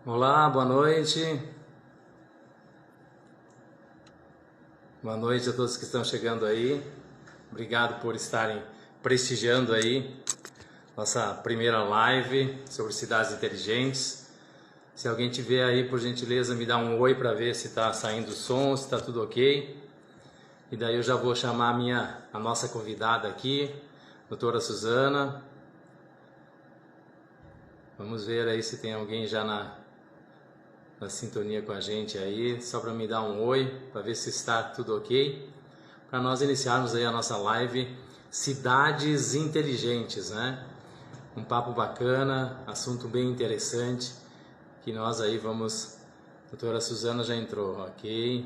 Olá, boa noite. Boa noite a todos que estão chegando aí. Obrigado por estarem prestigiando aí nossa primeira live sobre cidades inteligentes. Se alguém tiver aí, por gentileza, me dá um oi para ver se está saindo o som, se está tudo ok. E daí eu já vou chamar a nossa convidada aqui, doutora Suzana. Vamos ver aí se tem alguém já na sintonia com a gente aí, só para me dar um oi, para ver se está tudo ok, para nós iniciarmos aí a nossa live Cidades Inteligentes, né? Um papo bacana, assunto bem interessante, que nós aí vamos... A doutora Suzana já entrou, ok?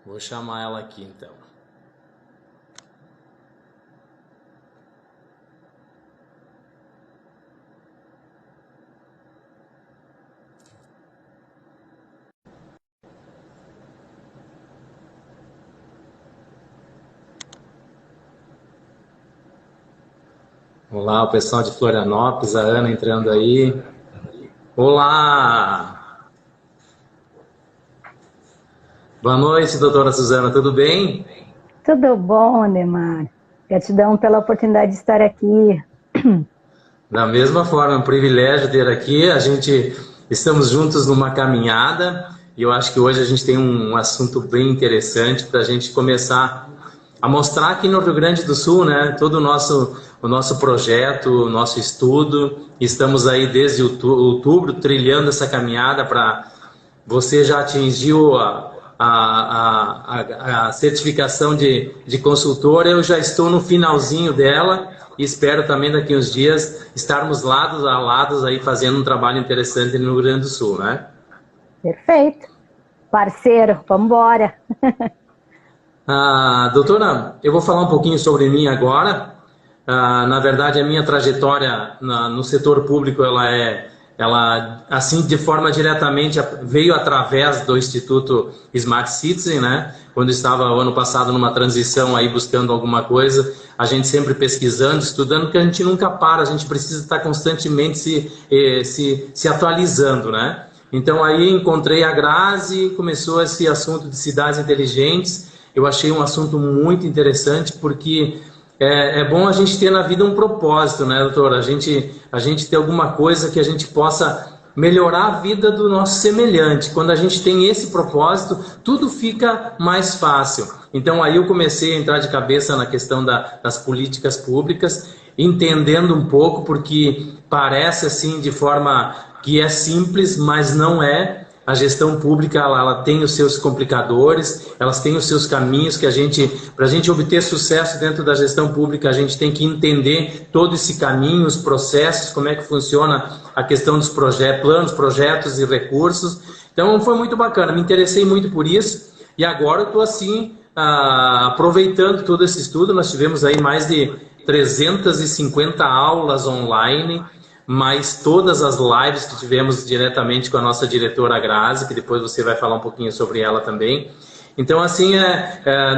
Vou chamar ela aqui então. Olá, o pessoal de Florianópolis, a Ana entrando aí. Olá! Boa noite, doutora Suzana, tudo bem? Tudo bom, Ademar. Gratidão pela oportunidade de estar aqui. Da mesma forma, é um privilégio ter aqui. Estamos juntos numa caminhada e eu acho que hoje a gente tem um assunto bem interessante para a gente começar a mostrar aqui no Rio Grande do Sul, né? Todo o nosso projeto, o nosso estudo. Estamos aí desde outubro trilhando essa caminhada para... Você já atingiu a certificação de consultora, eu já estou no finalzinho dela e espero também daqui uns dias estarmos lados a lados aí fazendo um trabalho interessante no Rio Grande do Sul, né? Perfeito. Parceiro, vamos embora. Doutora, eu vou falar um pouquinho sobre mim agora. Na verdade, a minha trajetória no setor público, ela assim, de forma diretamente, veio através do Instituto Smart Citizen, né? Quando estava ano passado numa transição aí buscando alguma coisa, a gente sempre pesquisando, estudando, porque a gente nunca para, a gente precisa estar constantemente se atualizando, né? Então aí encontrei a Grazi, começou esse assunto de cidades inteligentes. Eu achei um assunto muito interessante, porque é bom a gente ter na vida um propósito, né, doutora? A gente ter alguma coisa que a gente possa melhorar a vida do nosso semelhante. Quando a gente tem esse propósito, tudo fica mais fácil. Então aí eu comecei a entrar de cabeça na questão das políticas públicas, entendendo um pouco, porque parece assim de forma que é simples, mas não é. A gestão pública ela tem os seus complicadores, elas têm os seus caminhos que para a gente obter sucesso dentro da gestão pública, a gente tem que entender todo esse caminho, os processos, como é que funciona a questão dos planos, projetos e recursos. Então foi muito bacana, me interessei muito por isso e agora eu estou assim, aproveitando todo esse estudo. Nós tivemos aí mais de 350 aulas online, mas todas as lives que tivemos diretamente com a nossa diretora Grazi, que depois você vai falar um pouquinho sobre ela também. Então, assim,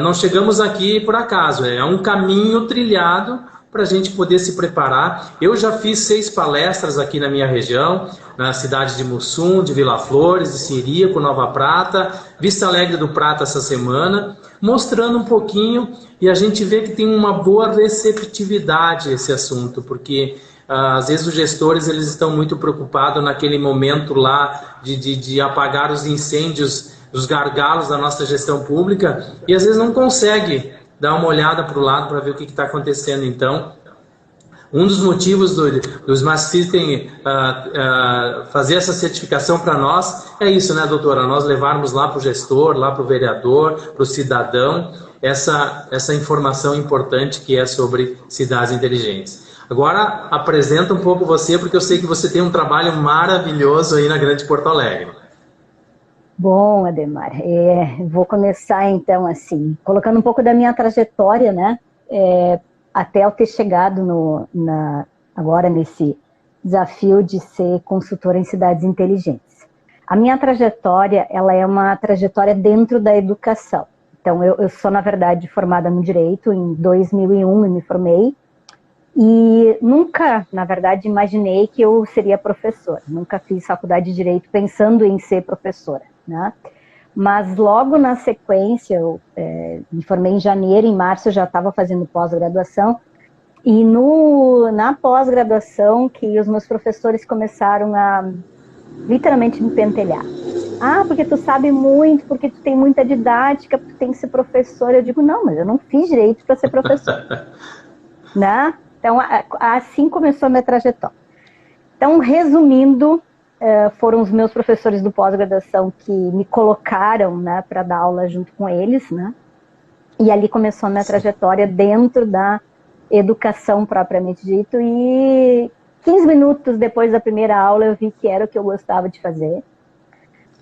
não chegamos aqui por acaso, é um caminho trilhado para a gente poder se preparar. Eu já fiz 6 palestras aqui na minha região, na cidade de Mussum, de Vila Flores, de Ciríaco, Nova Prata, Vista Alegre do Prata essa semana, mostrando um pouquinho, e a gente vê que tem uma boa receptividade esse assunto, porque... às vezes os gestores eles estão muito preocupados naquele momento lá de apagar os incêndios, os gargalos da nossa gestão pública, e às vezes não consegue dar uma olhada para o lado para ver o que está acontecendo. Então, um dos motivos do Smart System fazer essa certificação para nós é isso, né, doutora? Nós levarmos lá para o gestor, lá para o vereador, para o cidadão, essa informação importante que é sobre cidades inteligentes. Agora, apresenta um pouco você, porque eu sei que você tem um trabalho maravilhoso aí na Grande Porto Alegre. Bom, Ademar, vou começar então assim, colocando um pouco da minha trajetória, né, até eu ter chegado agora nesse desafio de ser consultora em cidades inteligentes. A minha trajetória, ela é uma trajetória dentro da educação. Então, eu sou, na verdade, formada no Direito, em 2001 eu me formei, E nunca, na verdade, imaginei que eu seria professora. Nunca fiz faculdade de Direito pensando em ser professora, né? Mas logo na sequência, eu me formei em janeiro, em março eu já estava fazendo pós-graduação, e na pós-graduação que os meus professores começaram a literalmente me pentelhar. Ah, porque tu sabe muito, porque tu tem muita didática, porque tu tem que ser professora. Eu digo, não, mas eu não fiz direito para ser professora. Né? Então, assim começou a minha trajetória. Então, resumindo, foram os meus professores do pós-graduação que me colocaram, né, para dar aula junto com eles, né? E ali começou a minha trajetória dentro da educação propriamente dito, e 15 minutos depois da primeira aula eu vi que era o que eu gostava de fazer.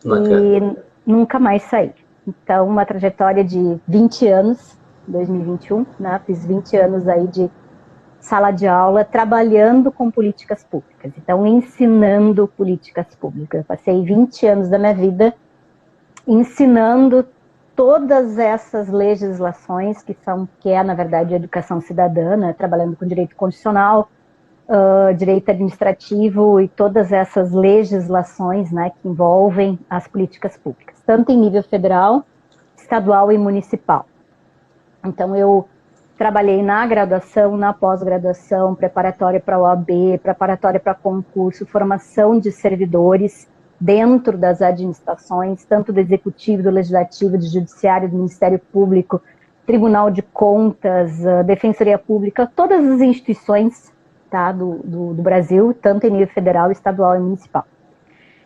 E nunca mais saí. Então, uma trajetória de 20 anos, 2021, né? Fiz 20 anos aí de sala de aula, trabalhando com políticas públicas. Então, ensinando políticas públicas. Eu passei 20 anos da minha vida ensinando todas essas legislações que é, na verdade, a educação cidadã, né? Trabalhando com direito constitucional, direito administrativo e todas essas legislações, né, que envolvem as políticas públicas, tanto em nível federal, estadual e municipal. Então, eu trabalhei na graduação, na pós-graduação, preparatória para OAB, preparatória para concurso, formação de servidores dentro das administrações, tanto do Executivo, do Legislativo, do Judiciário, do Ministério Público, Tribunal de Contas, Defensoria Pública, todas as instituições, tá, do Brasil, tanto em nível federal, estadual e municipal.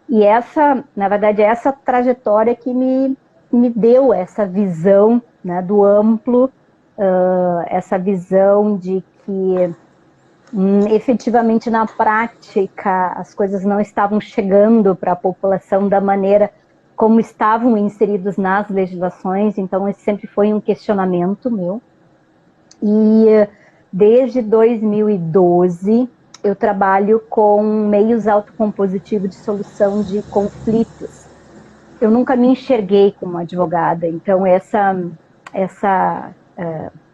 E essa, na verdade, é essa trajetória que me deu essa visão, né, do amplo, essa visão de que efetivamente na prática as coisas não estavam chegando para a população da maneira como estavam inseridos nas legislações. Então esse sempre foi um questionamento meu. E desde 2012 eu trabalho com meios autocompositivos de solução de conflitos. Eu nunca me enxerguei como advogada, então essa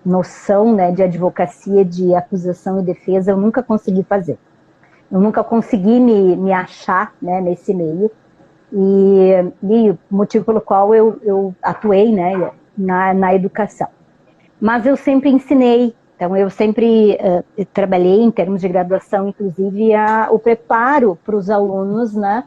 noção, né, de advocacia, de acusação e defesa, eu nunca consegui fazer. Eu nunca consegui me achar, né, nesse meio. E o motivo pelo qual eu atuei, né, na educação. Mas eu sempre ensinei, então eu sempre trabalhei em termos de graduação, inclusive, o preparo para os alunos, né,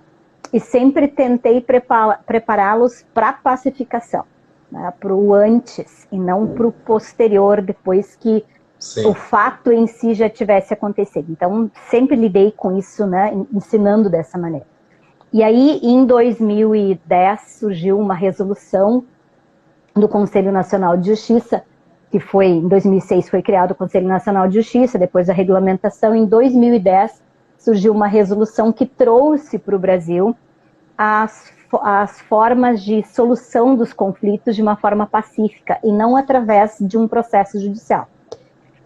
e sempre tentei prepará-los para a pacificação, né, para o antes e não para o posterior, depois que Sim. o fato em si já tivesse acontecido. Então, sempre lidei com isso, né, ensinando dessa maneira. E aí, em 2010, surgiu uma resolução do Conselho Nacional de Justiça, que foi, em 2006 foi criado o Conselho Nacional de Justiça, depois a regulamentação. Em 2010 surgiu uma resolução que trouxe para o Brasil as formas de solução dos conflitos de uma forma pacífica e não através de um processo judicial.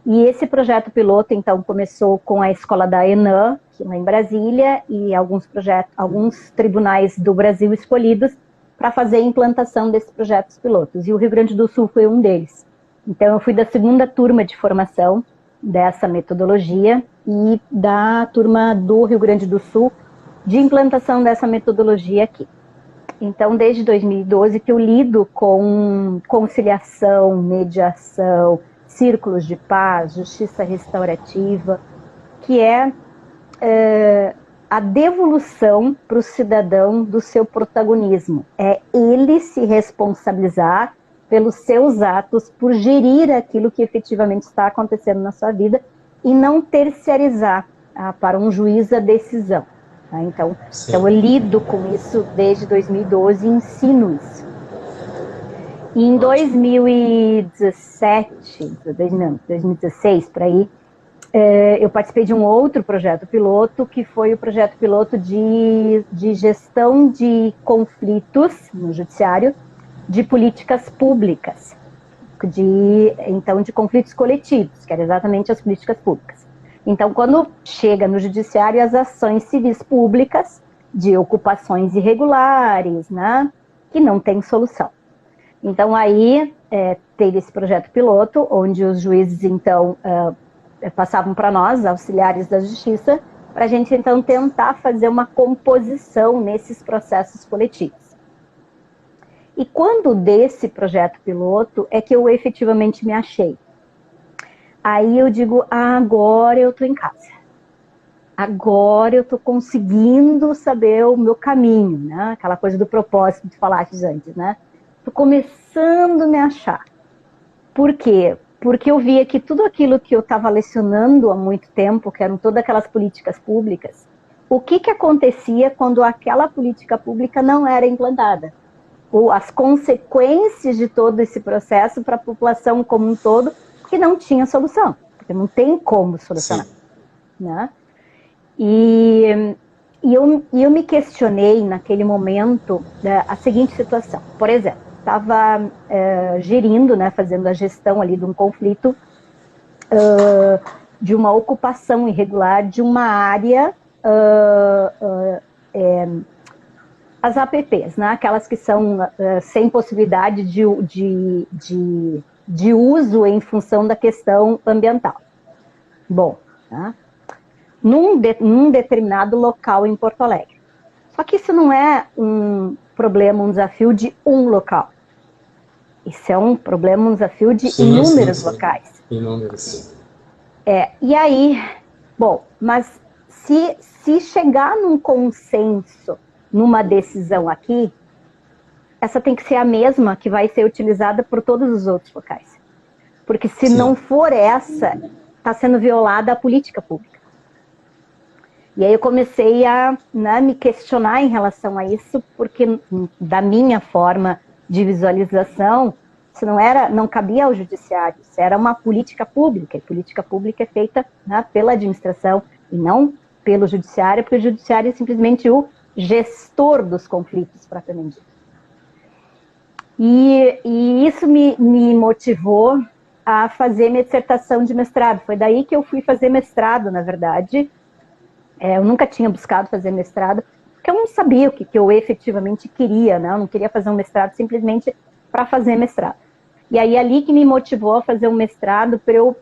E esse projeto piloto, então, começou com a escola da ENAM, lá em Brasília, e alguns tribunais do Brasil escolhidos para fazer a implantação desses projetos pilotos. E o Rio Grande do Sul foi um deles. Então, eu fui da segunda turma de formação dessa metodologia e da turma do Rio Grande do Sul de implantação dessa metodologia aqui. Então, desde 2012 que eu lido com conciliação, mediação, círculos de paz, justiça restaurativa, que é a devolução para o cidadão do seu protagonismo. É ele se responsabilizar pelos seus atos, por gerir aquilo que efetivamente está acontecendo na sua vida e não terceirizar para um juiz a decisão. Tá? Então, eu lido com isso desde 2012 e ensino isso. E em 2016, por aí, eu participei de um outro projeto piloto, que foi o projeto piloto de gestão de conflitos no judiciário, de políticas públicas, de conflitos coletivos, que eram exatamente as políticas públicas. Então, quando chega no judiciário as ações civis públicas de ocupações irregulares, né, que não tem solução. Então, aí teve esse projeto piloto, onde os juízes, então, passavam para nós, auxiliares da justiça, para a gente então tentar fazer uma composição nesses processos coletivos. E quando desse projeto piloto é que eu efetivamente me achei. Aí eu digo, agora eu estou em casa. Agora eu estou conseguindo saber o meu caminho, né? Aquela coisa do propósito que tu falaste antes, né? Estou começando a me achar. Por quê? Porque eu via que tudo aquilo que eu estava lecionando há muito tempo, que eram todas aquelas políticas públicas, o que acontecia quando aquela política pública não era implantada? Ou as consequências de todo esse processo para a população como um todo, que não tinha solução, porque não tem como solucionar. Né? E eu me questionei naquele momento a seguinte situação. Por exemplo, estava gerindo, né, fazendo a gestão ali de um conflito, de uma ocupação irregular de uma área, as APPs, né, aquelas que são sem possibilidade de uso em função da questão ambiental. Bom, né, num determinado local em Porto Alegre. Só que isso não é um problema, um desafio de um local. Isso é um problema, um desafio de inúmeros locais. Inúmeros. E aí, bom, mas se chegar num consenso, numa decisão aqui, essa tem que ser a mesma que vai ser utilizada por todos os outros locais. Porque se não for essa, está sendo violada a política pública. E aí eu comecei a, né, me questionar em relação a isso, porque da minha forma de visualização, isso não cabia ao judiciário, isso era uma política pública, e política pública é feita, né, pela administração e não pelo judiciário, porque o judiciário é simplesmente o gestor dos conflitos, propriamente dito. E isso me motivou a fazer minha dissertação de mestrado. Foi daí que eu fui fazer mestrado, na verdade. Eu nunca tinha buscado fazer mestrado, porque eu não sabia o que eu efetivamente queria, né? Eu não queria fazer um mestrado simplesmente para fazer mestrado. E aí ali que me motivou a fazer um mestrado para eu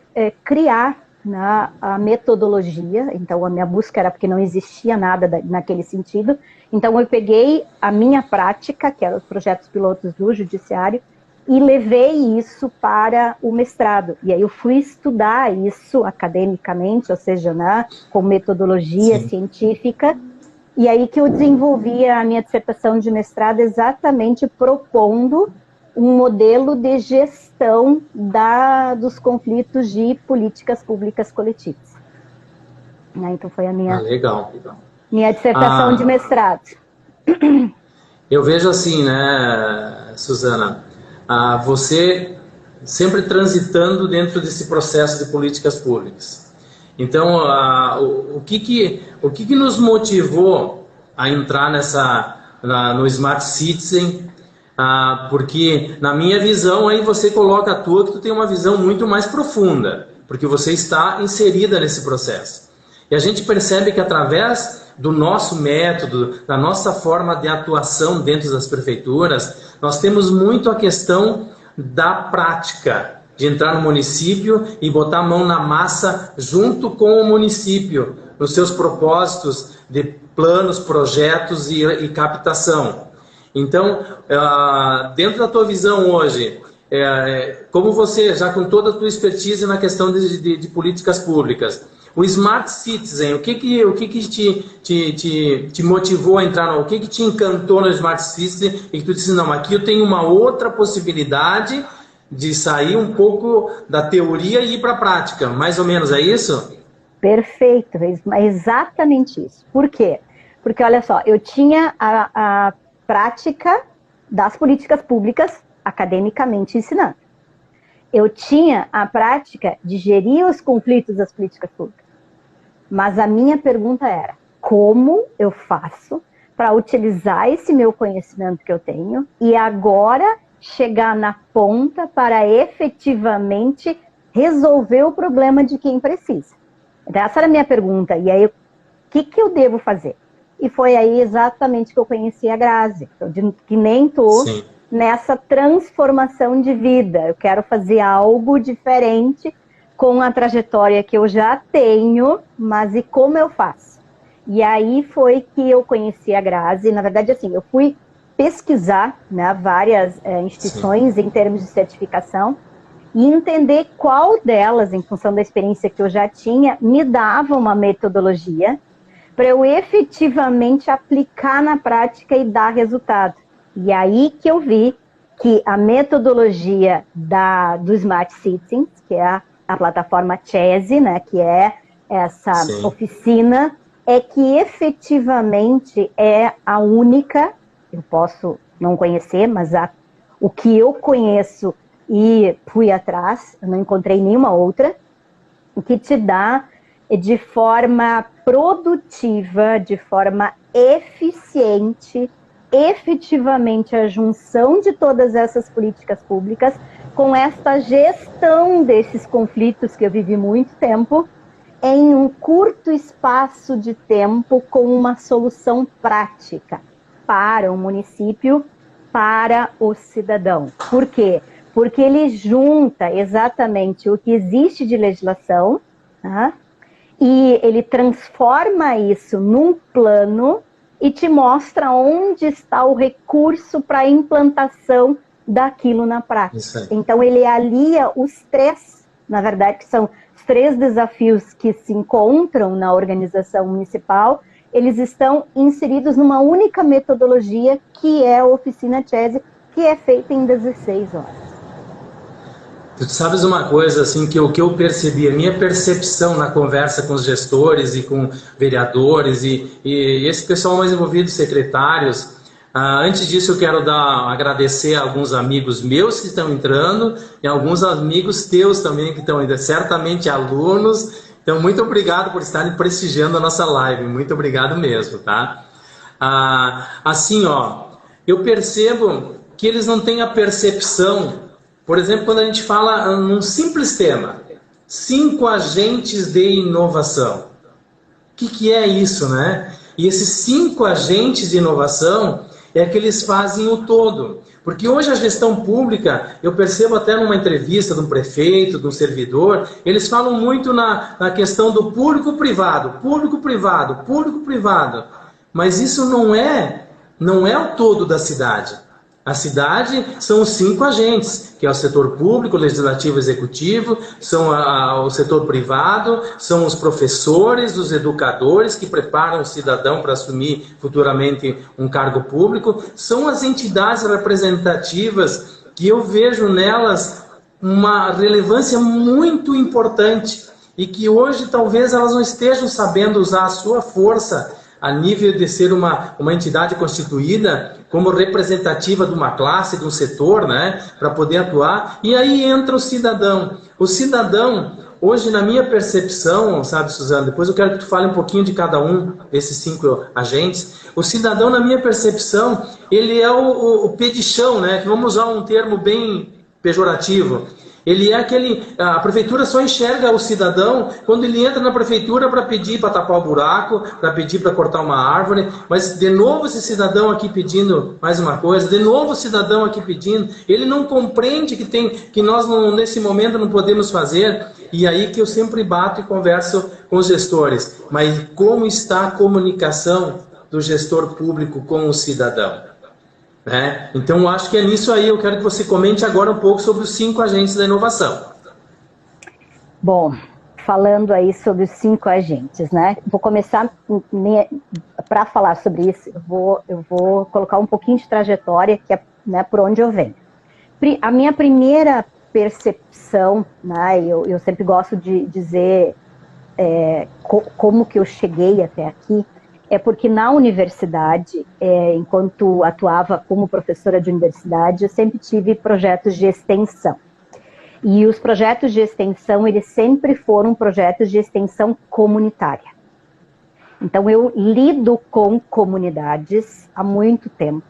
criar, né, a metodologia. Então a minha busca era porque não existia nada naquele sentido. Então eu peguei a minha prática, que eram os projetos pilotos do judiciário, e levei isso para o mestrado. E aí eu fui estudar isso academicamente, ou seja, né, com metodologia científica, e aí que eu desenvolvi a minha dissertação de mestrado exatamente propondo um modelo de gestão dos conflitos de políticas públicas coletivas. Então foi a minha, minha dissertação de mestrado. Eu vejo assim, né, Suzana, você sempre transitando dentro desse processo de políticas públicas. Então, o que nos motivou a entrar no Smart Citizen? Porque, na minha visão, aí você coloca a tua, que tu tem uma visão muito mais profunda, porque você está inserida nesse processo. E a gente percebe que através do nosso método, da nossa forma de atuação dentro das prefeituras, nós temos muito a questão da prática, de entrar no município e botar a mão na massa junto com o município, nos seus propósitos de planos, projetos e captação. Então, dentro da tua visão hoje, como você, já com toda a tua expertise na questão de políticas públicas, o Smart Citizen, o que te motivou a entrar, o que te encantou no Smart Citizen e que tu disse, não, aqui eu tenho uma outra possibilidade de sair um pouco da teoria e ir para a prática, mais ou menos, é isso? Perfeito, é exatamente isso. Por quê? Porque, olha só, eu tinha a prática das políticas públicas academicamente ensinando. Eu tinha a prática de gerir os conflitos das políticas públicas. Mas a minha pergunta era, como eu faço para utilizar esse meu conhecimento que eu tenho e agora chegar na ponta para efetivamente resolver o problema de quem precisa? Então, essa era a minha pergunta. E aí, o que eu devo fazer? E foi aí exatamente que eu conheci a Grazi. Então, que nem estou nessa transformação de vida. Eu quero fazer algo diferente com a trajetória que eu já tenho, mas e como eu faço? E aí foi que eu conheci a Grazi. Na verdade, assim, eu fui pesquisar, né, várias instituições Sim. em termos de certificação e entender qual delas, em função da experiência que eu já tinha, me dava uma metodologia para eu efetivamente aplicar na prática e dar resultado. E aí que eu vi que a metodologia do Smart Cities, que é a plataforma Chese, né, que é essa Sim. oficina, é que efetivamente é a única, eu posso não conhecer, mas o que eu conheço e fui atrás, eu não encontrei nenhuma outra, que te dá de forma produtiva, de forma eficiente, efetivamente a junção de todas essas políticas públicas com esta gestão desses conflitos que eu vivi muito tempo, em um curto espaço de tempo com uma solução prática para o município, para o cidadão. Por quê? Porque ele junta exatamente o que existe de legislação, tá? E ele transforma isso num plano e te mostra onde está o recurso para a implantação daquilo na prática. Então ele alia os três, na verdade, que são os três desafios que se encontram na organização municipal, eles estão inseridos numa única metodologia, que é a Oficina Chese, que é feita em 16 horas. Tu sabes uma coisa, assim, que o que eu percebi, a minha percepção na conversa com os gestores e com vereadores e esse pessoal mais envolvido, secretários, antes disso eu quero agradecer a alguns amigos meus que estão entrando e alguns amigos teus também que estão ainda, certamente alunos. Então, muito obrigado por estarem prestigiando a nossa live, muito obrigado mesmo, tá? Assim, ó, eu percebo que eles não têm a percepção. Por exemplo, quando a gente fala num simples tema, 5 agentes de inovação. O que é isso, né? E esses 5 agentes de inovação é que eles fazem o todo. Porque hoje a gestão pública, eu percebo até numa entrevista de um prefeito, de um servidor, eles falam muito na questão do público-privado, público-privado, público-privado. Mas isso não é o todo da cidade. A cidade são os 5 agentes, que é o setor público, legislativo, executivo, são o setor privado, são os professores, os educadores que preparam o cidadão para assumir futuramente um cargo público, são as entidades representativas que eu vejo nelas uma relevância muito importante e que hoje talvez elas não estejam sabendo usar a sua força a nível de ser uma entidade constituída como representativa de uma classe, de um setor, né, para poder atuar. E aí entra o cidadão. O cidadão, hoje, na minha percepção, sabe, Suzana, depois eu quero que tu fale um pouquinho de cada um desses 5 agentes. O cidadão, na minha percepção, ele é o pé de chão, né, vamos usar um termo bem pejorativo. Ele é a prefeitura só enxerga o cidadão quando ele entra na prefeitura para pedir para tapar o buraco, para pedir para cortar uma árvore, mas de novo esse cidadão aqui pedindo mais uma coisa, de novo o cidadão aqui pedindo, ele não compreende que nós nesse momento não podemos fazer, e aí que eu sempre bato e converso com os gestores, mas como está a comunicação do gestor público com o cidadão? Então, eu acho que é nisso aí. Eu quero que você comente agora um pouco sobre os 5 agentes da inovação. Bom, falando aí sobre os 5 agentes, né? Vou começar para falar sobre isso. Eu vou colocar um pouquinho de trajetória, que é, né, por onde eu venho. A minha primeira percepção, né? Eu sempre gosto de dizer como que eu cheguei até aqui. É porque na universidade, enquanto atuava como professora de universidade, eu sempre tive projetos de extensão. E os projetos de extensão, eles sempre foram projetos de extensão comunitária. Então, eu lido com comunidades há muito tempo,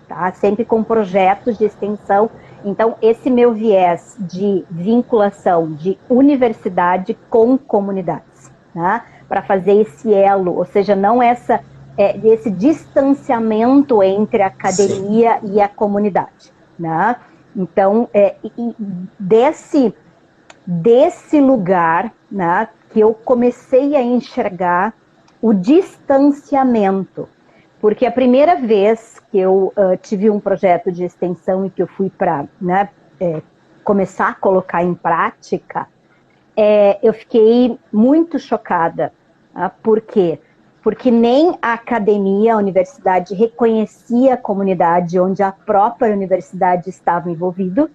tá? Sempre com projetos de extensão. Então, esse meu viés de vinculação de universidade com comunidades, tá? Para fazer esse elo, ou seja, não esse distanciamento entre a academia Sim. e a comunidade, né? Então, desse lugar, né, que eu comecei a enxergar o distanciamento. Porque a primeira vez que eu tive um projeto de extensão e que eu fui para, né, começar a colocar em prática, eu fiquei muito chocada. Tá? Por quê? Porque nem a academia, a universidade, reconhecia a comunidade onde a própria universidade estava envolvida,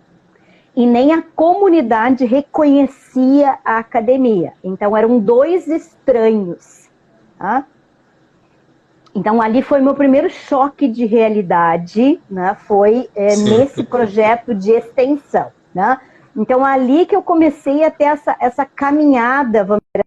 e nem a comunidade reconhecia a academia. Então, eram dois estranhos. Tá? Então, ali foi meu primeiro choque de realidade, né? Foi nesse projeto de extensão. Né? Então, ali que eu comecei a ter essa caminhada, vamos dizer,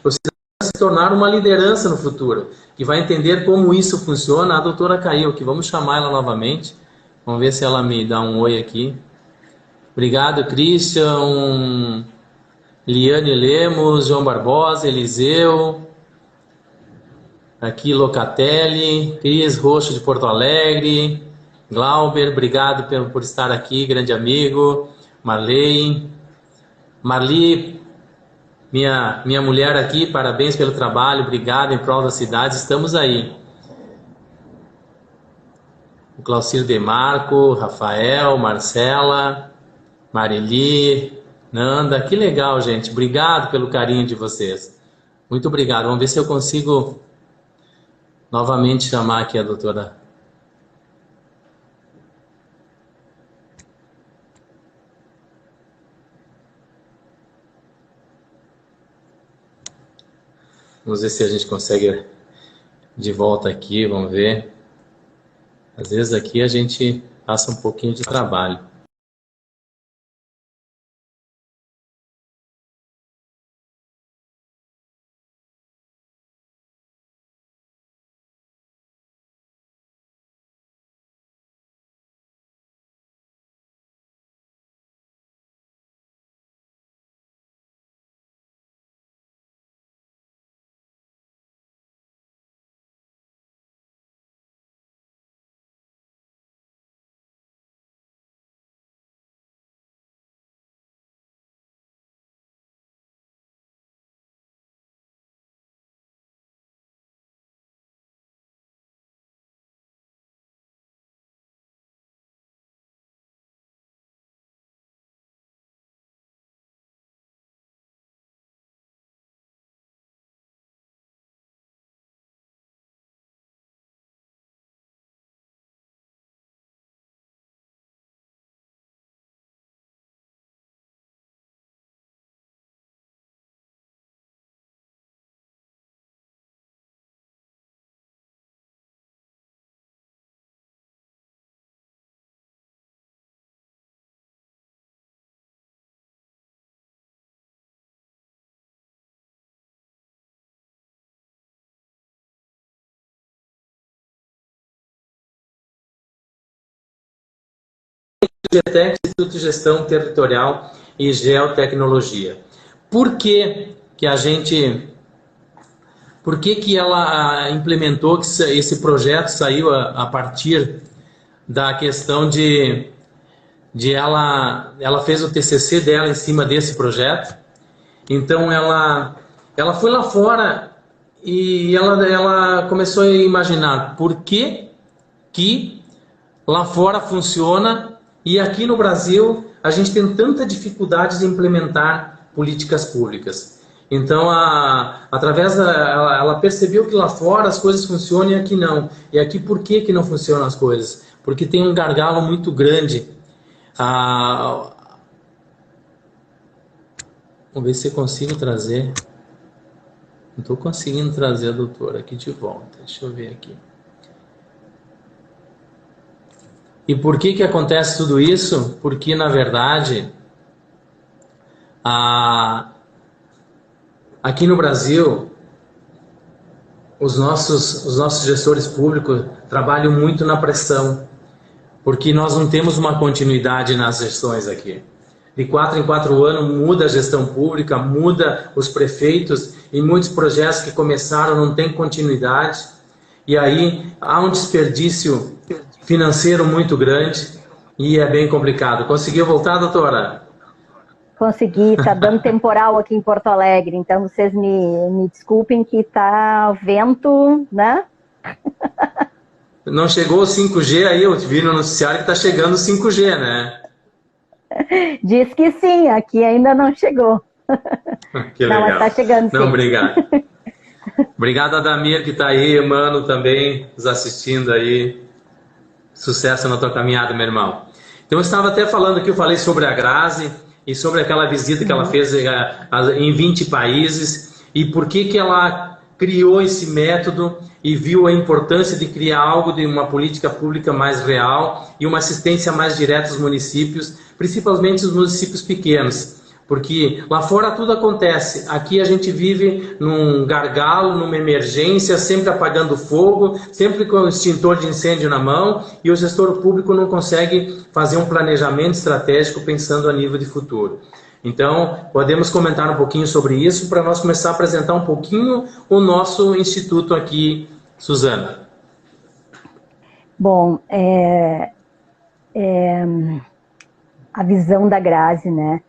Você vai se tornar uma liderança no futuro, que vai entender como isso funciona. A doutora caiu aqui, vamos chamar ela novamente. Vamos ver se ela me dá um oi aqui. Obrigado, Christian, Liane Lemos, João Barbosa, Eliseu, aqui Locatelli, Cris Roxo de Porto Alegre, Glauber, obrigado por estar aqui, grande amigo, Marli, minha mulher aqui, parabéns pelo trabalho, obrigado em prol da cidade, estamos aí. O Claucir Demarco, Rafael, Marcela, Marili, Nanda, que legal, gente. Obrigado pelo carinho de vocês. Muito obrigado. Vamos ver se eu consigo novamente chamar aqui a doutora. Vamos ver se a gente consegue de volta aqui, vamos ver. Às vezes aqui a gente passa um pouquinho de trabalho. GETEC, Instituto de Gestão Territorial e Geotecnologia. Por que ela implementou que esse projeto saiu a partir da questão de ela fez o TCC dela em cima desse projeto. Então ela foi lá fora e ela começou a imaginar por que lá fora funciona e aqui no Brasil a gente tem tanta dificuldade de implementar políticas públicas. Então, ela percebeu que lá fora as coisas funcionam e aqui não. E aqui por que não funcionam as coisas? Porque tem um gargalo muito grande. Vamos ver se eu consigo trazer. Não estou conseguindo trazer a doutora aqui de volta. Deixa eu ver aqui. E por que acontece tudo isso? Porque, na verdade, aqui no Brasil, os nossos gestores públicos trabalham muito na pressão, porque nós não temos uma continuidade nas gestões aqui. De 4 em 4 anos muda a gestão pública, muda os prefeitos e muitos projetos que começaram não têm continuidade. E aí há um desperdício financeiro muito grande e é bem complicado. Conseguiu voltar, doutora? Consegui, está dando temporal aqui em Porto Alegre, então vocês me desculpem que está vento, né? Não chegou o 5G aí, eu vi no noticiário que está chegando o 5G, né? Diz que sim, aqui ainda não chegou. Que legal. Não, mas está chegando sim. Não, obrigado. Obrigado, Adamir, que está aí, mano, também nos assistindo aí. Sucesso na tua caminhada, meu irmão. Então, eu estava até falando aqui, eu falei sobre a Grazi e sobre aquela visita que ela fez em 20 países e por que ela criou esse método e viu a importância de criar algo de uma política pública mais real e uma assistência mais direta aos municípios, principalmente os municípios pequenos. Porque lá fora tudo acontece, aqui a gente vive num gargalo, numa emergência, sempre apagando fogo, sempre com o extintor de incêndio na mão, e o gestor público não consegue fazer um planejamento estratégico pensando a nível de futuro. Então, podemos comentar um pouquinho sobre isso para nós começar a apresentar um pouquinho o nosso instituto aqui, Suzana. Bom, a visão da Grazi, né?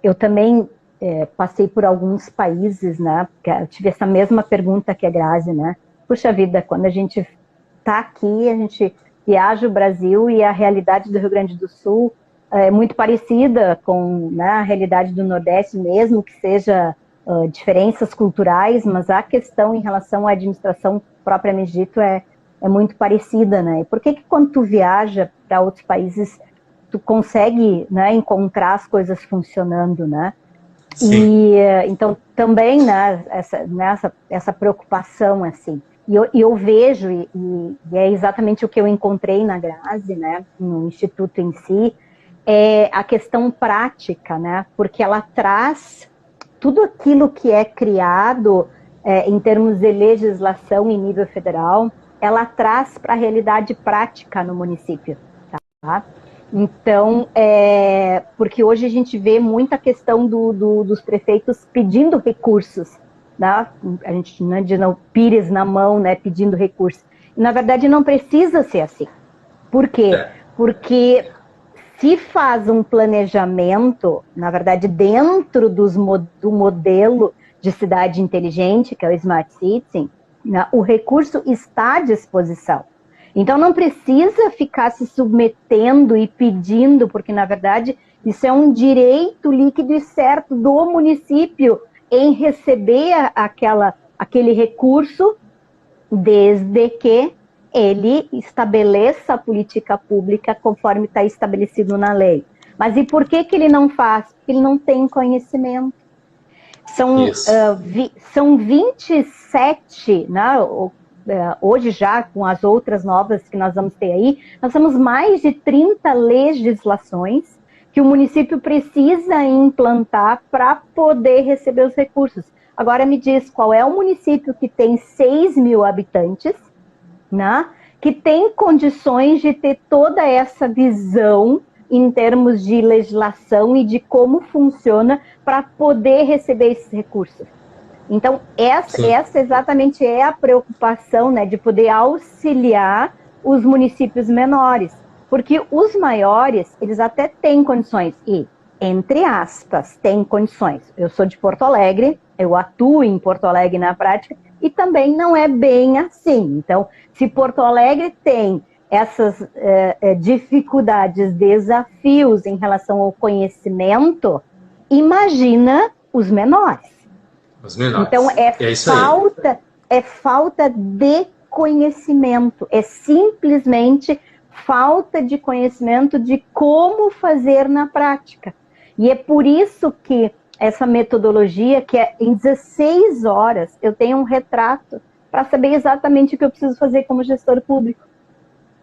Eu também passei por alguns países, né? Eu tive essa mesma pergunta que a Grazi, né? Puxa vida, quando a gente está aqui, a gente viaja o Brasil e a realidade do Rio Grande do Sul é muito parecida com, né, a realidade do Nordeste, mesmo que seja diferenças culturais, mas a questão em relação à administração propriamente dito é muito parecida, né? E por que quando tu viaja para outros países tu consegue, né, encontrar as coisas funcionando, né? Sim. E então também, né, essa preocupação assim. E eu vejo e é exatamente o que eu encontrei na Grazi, né, no instituto em si, é a questão prática, né? Porque ela traz tudo aquilo que é criado em termos de legislação em nível federal, ela traz para a realidade prática no município, tá? Então, porque hoje a gente vê muita questão dos prefeitos pedindo recursos, né? A gente não diz não, pires na mão, né, pedindo recursos. E, na verdade, não precisa ser assim. Por quê? Porque se faz um planejamento, na verdade, dentro do modelo de cidade inteligente, que é o Smart City, né, o recurso está à disposição. Então, não precisa ficar se submetendo e pedindo, porque, na verdade, isso é um direito líquido e certo do município em receber aquele recurso, desde que ele estabeleça a política pública conforme está estabelecido na lei. Mas e por que ele não faz? Porque ele não tem conhecimento. São 27, né? Hoje já, com as outras novas que nós vamos ter aí, nós temos mais de 30 legislações que o município precisa implantar para poder receber os recursos. Agora me diz, qual é o município que tem 6 mil habitantes, né, que tem condições de ter toda essa visão em termos de legislação e de como funciona para poder receber esses recursos. Então, essa exatamente é a preocupação, né, de poder auxiliar os municípios menores. Porque os maiores, eles até têm condições, e, entre aspas, têm condições. Eu sou de Porto Alegre, eu atuo em Porto Alegre na prática, e também não é bem assim. Então, se Porto Alegre tem essas dificuldades, desafios em relação ao conhecimento, imagina os menores. Os menores. Então, é falta de conhecimento, é simplesmente falta de conhecimento de como fazer na prática. E é por isso que essa metodologia, que é em 16 horas, eu tenho um retrato para saber exatamente o que eu preciso fazer como gestor público.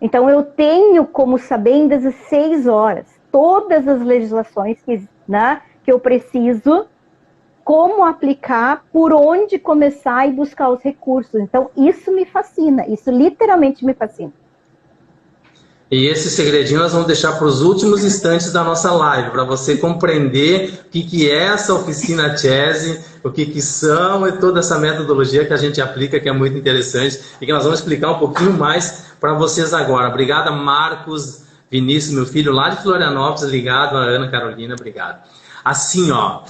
Então, eu tenho como saber em 16 horas todas as legislações que eu preciso, como aplicar, por onde começar e buscar os recursos. Então, isso me fascina, isso literalmente me fascina. E esse segredinho nós vamos deixar para os últimos instantes da nossa live, para você compreender o que é essa oficina Chese, o que são e toda essa metodologia que a gente aplica, que é muito interessante, e que nós vamos explicar um pouquinho mais para vocês agora. Obrigado, Marcos Vinícius, meu filho, lá de Florianópolis, ligado a Ana Carolina, obrigado. Assim, ó,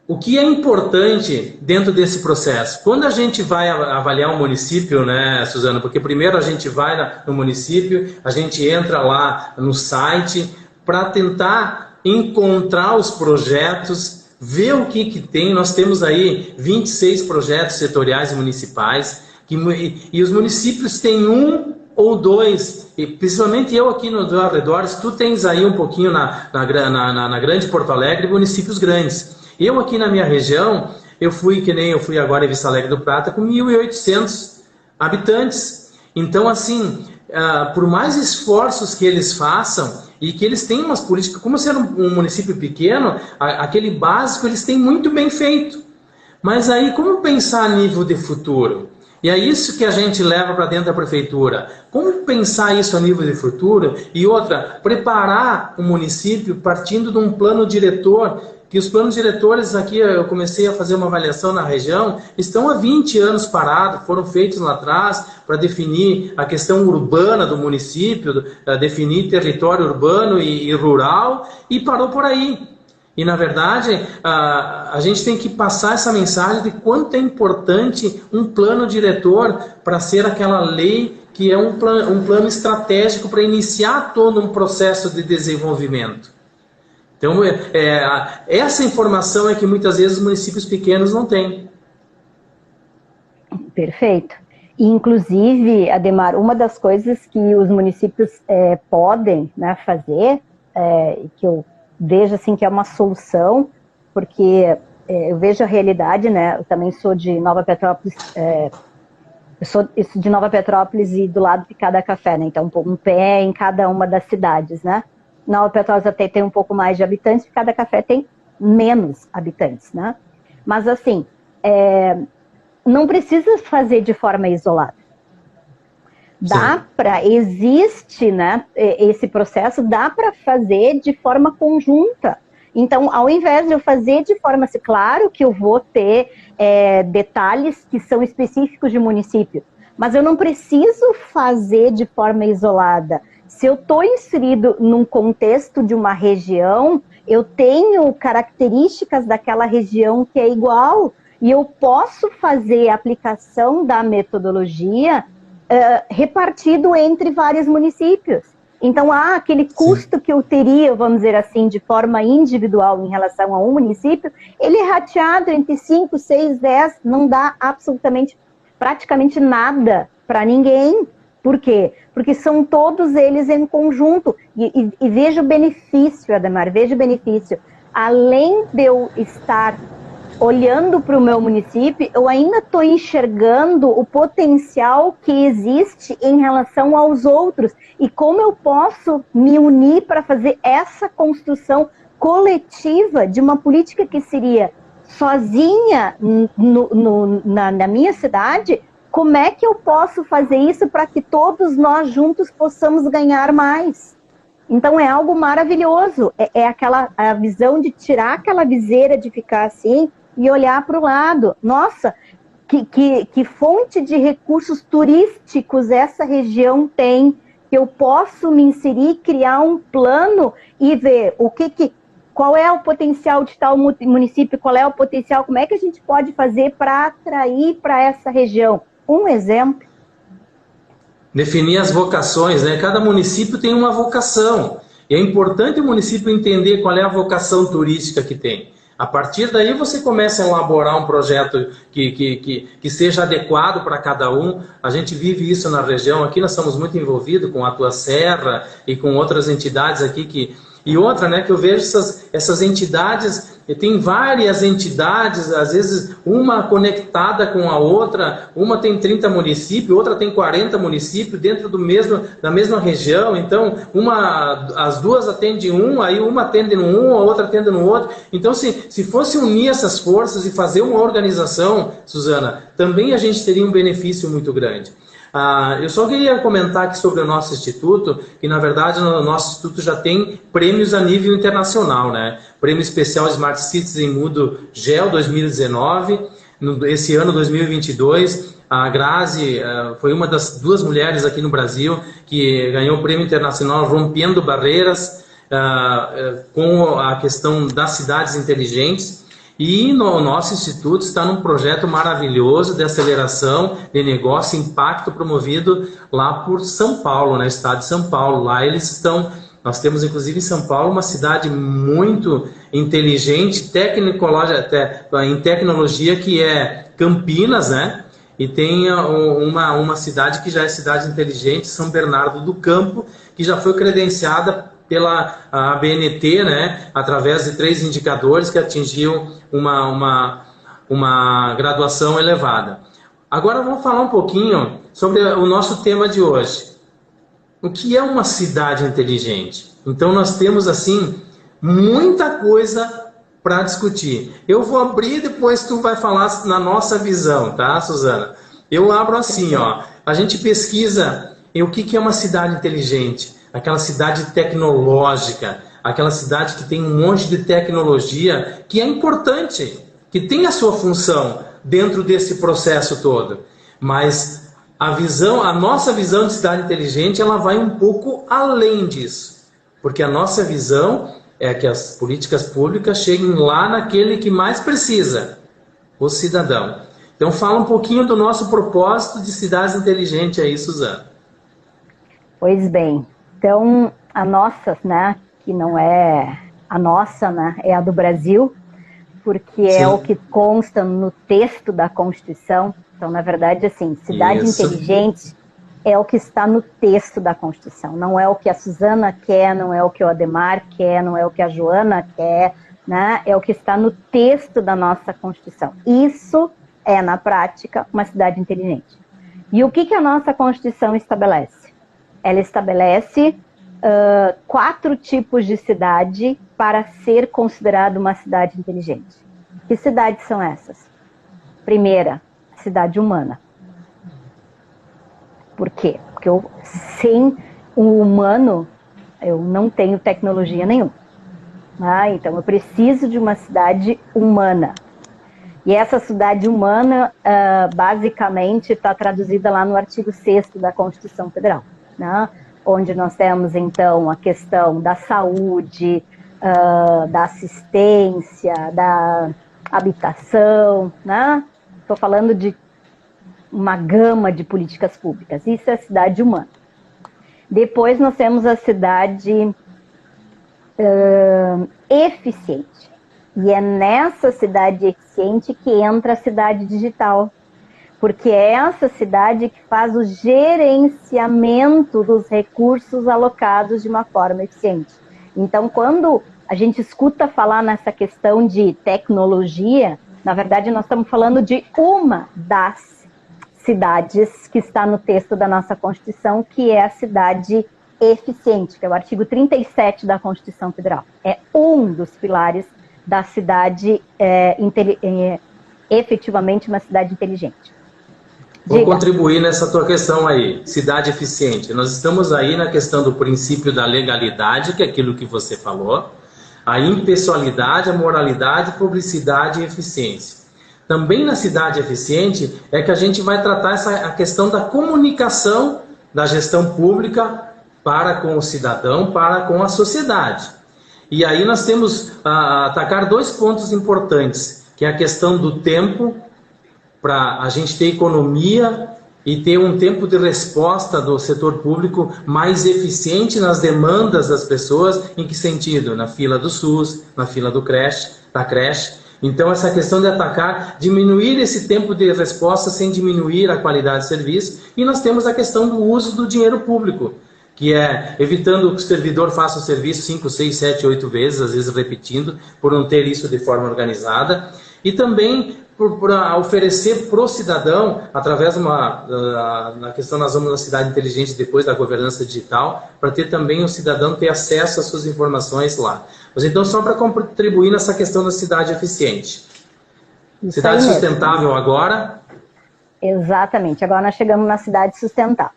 o que é importante dentro desse processo? Quando a gente vai avaliar um município, né, Suzana? Porque primeiro a gente vai no município, a gente entra lá no site para tentar encontrar os projetos, ver o que tem. Nós temos aí 26 projetos setoriais e municipais, e os municípios têm um ou dois, e principalmente eu aqui nos arredores, tu tens aí um pouquinho na grande Porto Alegre, municípios grandes. Eu aqui na minha região, eu fui agora em Vista Alegre do Prata com 1.800 habitantes. Então, assim, por mais esforços que eles façam e que eles tenham umas políticas, como ser um município pequeno, aquele básico eles têm muito bem feito. Mas aí, como pensar a nível de futuro? E é isso que a gente leva para dentro da prefeitura. Como pensar isso a nível de futuro? E outra, preparar o município partindo de um plano diretor, que os planos diretores aqui, eu comecei a fazer uma avaliação na região, estão há 20 anos parados, foram feitos lá atrás para definir a questão urbana do município, definir território urbano e rural, e parou por aí. E, na verdade, a gente tem que passar essa mensagem de quanto é importante um plano diretor para ser aquela lei que é um plano estratégico para iniciar todo um processo de desenvolvimento. Então, essa informação é que muitas vezes os municípios pequenos não têm. Perfeito. Inclusive, Ademar, uma das coisas que os municípios podem, né, fazer, que eu vejo assim que é uma solução, porque eu vejo a realidade, né? Eu também sou de Nova Petrópolis, eu sou de Nova Petrópolis e do lado de cada café, né? Então, um pé em cada uma das cidades, né? Nova Petrópolis até tem um pouco mais de habitantes, e cada café tem menos habitantes, né? Mas assim, não precisa fazer de forma isolada. Existe, né, esse processo, dá para fazer de forma conjunta. Então, ao invés de eu fazer de forma, claro que eu vou ter detalhes que são específicos de município, mas eu não preciso fazer de forma isolada. Se eu estou inserido num contexto de uma região, eu tenho características daquela região que é igual, e eu posso fazer a aplicação da metodologia repartido entre vários municípios. Então, aquele custo que eu teria, vamos dizer assim, de forma individual em relação a um município, ele é rateado entre 5, 6, 10, não dá praticamente nada para ninguém. Por quê? Porque são todos eles em conjunto. E vejo o benefício, Ademar, vejo o benefício. Além de eu estar olhando para o meu município, eu ainda estou enxergando o potencial que existe em relação aos outros e como eu posso me unir para fazer essa construção coletiva de uma política que seria sozinha na minha cidade, como é que eu posso fazer isso para que todos nós juntos possamos ganhar mais? Então é algo maravilhoso, é a visão de tirar aquela viseira de ficar assim e olhar para o lado. Nossa, que fonte de recursos turísticos essa região tem, que eu posso me inserir, criar um plano e ver qual é o potencial de tal município, qual é o potencial, como é que a gente pode fazer para atrair para essa região. Um exemplo. Definir as vocações, né? Cada município tem uma vocação. E é importante o município entender qual é a vocação turística que tem. A partir daí você começa a elaborar um projeto que seja adequado para cada um. A gente vive isso na região. Aqui nós estamos muito envolvidos com a Tua Serra e com outras entidades aqui E outra, né, que eu vejo essas entidades, tem várias entidades, às vezes uma conectada com a outra, uma tem 30 municípios, outra tem 40 municípios dentro da mesma região, então as duas atendem aí uma atende a outra atende no outro. Então se fosse unir essas forças e fazer uma organização, Suzana, também a gente teria um benefício muito grande. Eu só queria comentar aqui sobre o nosso instituto, que na verdade o nosso instituto já tem prêmios a nível internacional, né? Prêmio especial Smart Cities em Mudo GEL 2019, esse ano 2022, a Grazi foi uma das 2 mulheres aqui no Brasil que ganhou o prêmio internacional Rompendo Barreiras com a questão das cidades inteligentes. E no nosso instituto está num projeto maravilhoso de aceleração de negócio e impacto promovido lá por São Paulo, né, estado de São Paulo. Lá nós temos inclusive em São Paulo uma cidade muito inteligente, em tecnologia, que é Campinas, né? E tem uma cidade que já é cidade inteligente, São Bernardo do Campo, que já foi credenciada pela ABNT, né, através de 3 indicadores que atingiu uma graduação elevada. Agora vamos falar um pouquinho sobre o nosso tema de hoje. O que é uma cidade inteligente? Então nós temos assim muita coisa para discutir. Eu vou abrir e depois tu vai falar na nossa visão, tá, Suzana? Eu abro assim, ó. A gente pesquisa o que é uma cidade inteligente. Aquela cidade tecnológica, aquela cidade que tem um monte de tecnologia que é importante, que tem a sua função dentro desse processo todo. Mas a nossa visão de cidade inteligente, ela vai um pouco além disso. Porque a nossa visão é que as políticas públicas cheguem lá naquele que mais precisa, o cidadão. Então fala um pouquinho do nosso propósito de cidades inteligentes aí, Suzana. Pois bem. Então, a nossa, né, que não é a nossa, né, é a do Brasil, porque é o que consta no texto da Constituição. Então, na verdade, assim, cidade inteligente é o que está no texto da Constituição. Não é o que a Suzana quer, não é o que o Ademar quer, não é o que a Joana quer, né, é o que está no texto da nossa Constituição. Isso é, na prática, uma cidade inteligente. E o que a nossa Constituição estabelece? Ela estabelece 4 tipos de cidade para ser considerada uma cidade inteligente. Que cidades são essas? Primeira, cidade humana. Por quê? Porque sem o humano, eu não tenho tecnologia nenhuma. Então, eu preciso de uma cidade humana. E essa cidade humana, basicamente, está traduzida lá no artigo 6º da Constituição Federal, né? Onde nós temos, então, a questão da saúde, da assistência, da habitação, né? Estou falando de uma gama de políticas públicas. Isso é a cidade humana. Depois nós temos a cidade eficiente. E é nessa cidade eficiente que entra a cidade digital. Porque é essa cidade que faz o gerenciamento dos recursos alocados de uma forma eficiente. Então, quando a gente escuta falar nessa questão de tecnologia, na verdade, nós estamos falando de uma das cidades que está no texto da nossa Constituição, que é a cidade eficiente, que é o artigo 37 da Constituição Federal. É um dos pilares da cidade efetivamente uma cidade inteligente. Vou contribuir nessa tua questão aí, cidade eficiente. Nós estamos aí na questão do princípio da legalidade, que é aquilo que você falou, a impessoalidade, a moralidade, publicidade e eficiência. Também na cidade eficiente é que a gente vai tratar a questão da comunicação da gestão pública para com o cidadão, para com a sociedade. E aí nós temos a atacar dois pontos importantes, que é a questão do tempo, para a gente ter economia e ter um tempo de resposta do setor público mais eficiente nas demandas das pessoas. Em que sentido? Na fila do SUS, na fila da creche. Então, essa questão de atacar, diminuir esse tempo de resposta sem diminuir a qualidade do serviço. E nós temos a questão do uso do dinheiro público, que é evitando que o servidor faça o serviço 5, 6, 7, 8 vezes, às vezes repetindo, por não ter isso de forma organizada. E também por oferecer para o cidadão, através de na questão, nós vamos na cidade inteligente depois da governança digital, para ter também o cidadão ter acesso às suas informações lá. Mas então, só para contribuir nessa questão da cidade eficiente. Isso cidade sustentável agora? Exatamente, agora nós chegamos na cidade sustentável.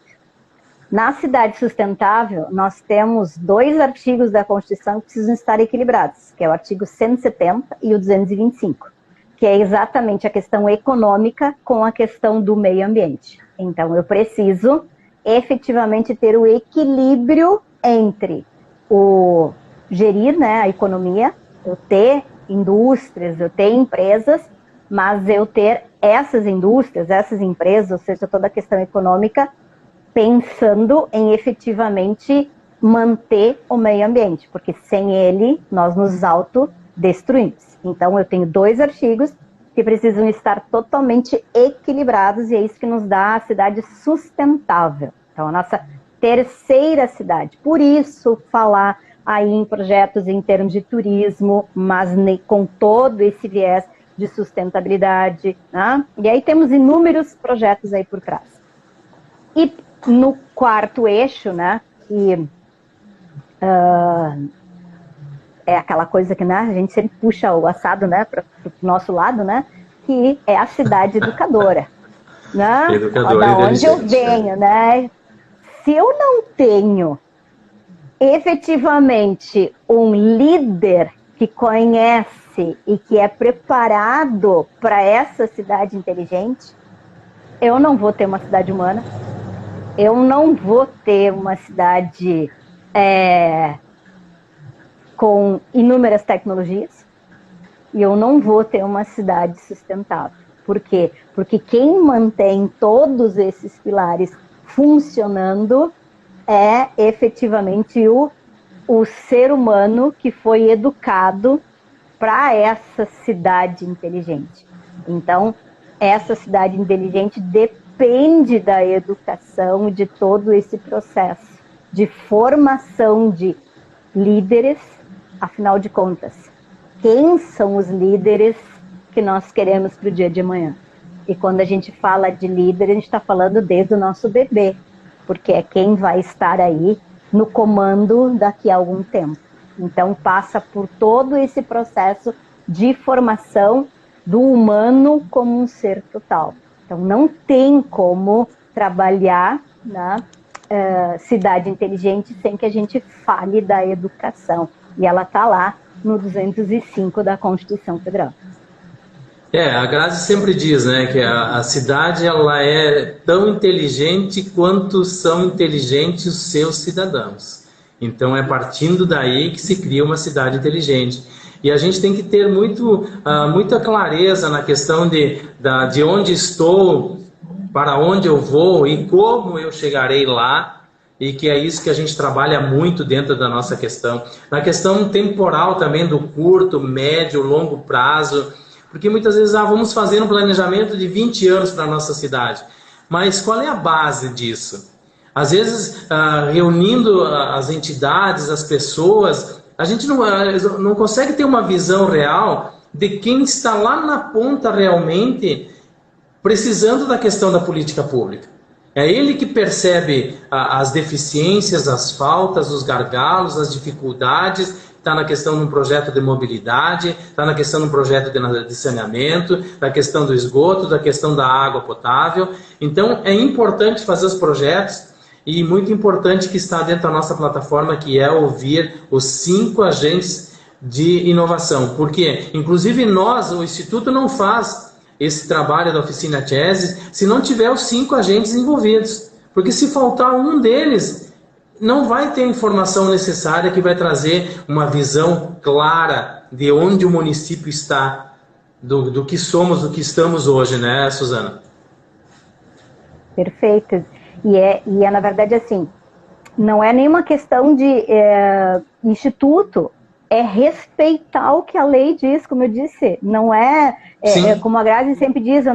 Na cidade sustentável, nós temos 2 artigos da Constituição que precisam estar equilibrados, que é o artigo 170 e o 225, que é exatamente a questão econômica com a questão do meio ambiente. Então, eu preciso efetivamente ter o equilíbrio entre o gerir, né, a economia, eu ter indústrias, eu ter empresas, mas eu ter essas indústrias, essas empresas, ou seja, toda a questão econômica, pensando em efetivamente manter o meio ambiente, porque sem ele nós nos autodestruímos. Então eu tenho 2 artigos que precisam estar totalmente equilibrados e é isso que nos dá a cidade sustentável. Então a nossa terceira cidade. Por isso falar aí em projetos em termos de turismo, mas com todo esse viés de sustentabilidade, né? E aí temos inúmeros projetos aí por trás. E no quarto eixo, né, que é aquela coisa que, né, a gente sempre puxa o assado, né, para o nosso lado, né, que é a cidade educadora, né, da onde eu venho, né. Se eu não tenho efetivamente um líder que conhece e que é preparado para essa cidade inteligente, eu não vou ter uma cidade humana. Eu não vou ter uma cidade com inúmeras tecnologias e eu não vou ter uma cidade sustentável. Por quê? Porque quem mantém todos esses pilares funcionando é efetivamente o ser humano que foi educado para essa cidade inteligente. Então, essa cidade inteligente depende da educação, de todo esse processo de formação de líderes. Afinal de contas, quem são os líderes que nós queremos para o dia de amanhã? E quando a gente fala de líder, a gente está falando desde o nosso bebê, porque é quem vai estar aí no comando daqui a algum tempo. Então passa por todo esse processo de formação do humano como um ser total. Então, não tem como trabalhar na cidade inteligente sem que a gente fale da educação. E ela está lá no 205 da Constituição Federal. A Grazi sempre diz, né, que a cidade ela é tão inteligente quanto são inteligentes os seus cidadãos. Então, é partindo daí que se cria uma cidade inteligente. E a gente tem que ter muita clareza na questão de onde estou, para onde eu vou e como eu chegarei lá, e que é isso que a gente trabalha muito dentro da nossa questão. Na questão temporal também, do curto, médio, longo prazo, porque muitas vezes vamos fazer um planejamento de 20 anos para a nossa cidade. Mas qual é a base disso? Às vezes, reunindo as entidades, as pessoas, a gente não consegue ter uma visão real de quem está lá na ponta realmente precisando da questão da política pública. É ele que percebe as deficiências, as faltas, os gargalos, as dificuldades está na questão de um projeto de mobilidade, está na questão de um projeto de saneamento, da questão do esgoto, da questão da água potável. Então, é importante fazer os projetos e muito importante que está dentro da nossa plataforma, que é ouvir os 5 agentes de inovação. Porque, inclusive, nós, o Instituto, não faz esse trabalho da oficina Tese se não tiver os 5 agentes envolvidos. Porque se faltar um deles, não vai ter a informação necessária que vai trazer uma visão clara de onde o município está, do que somos, do que estamos hoje, né, Suzana? Perfeito. E é, na verdade, assim, não é nenhuma questão de instituto, é respeitar o que a lei diz, como eu disse. Não é como a Grazi sempre diz,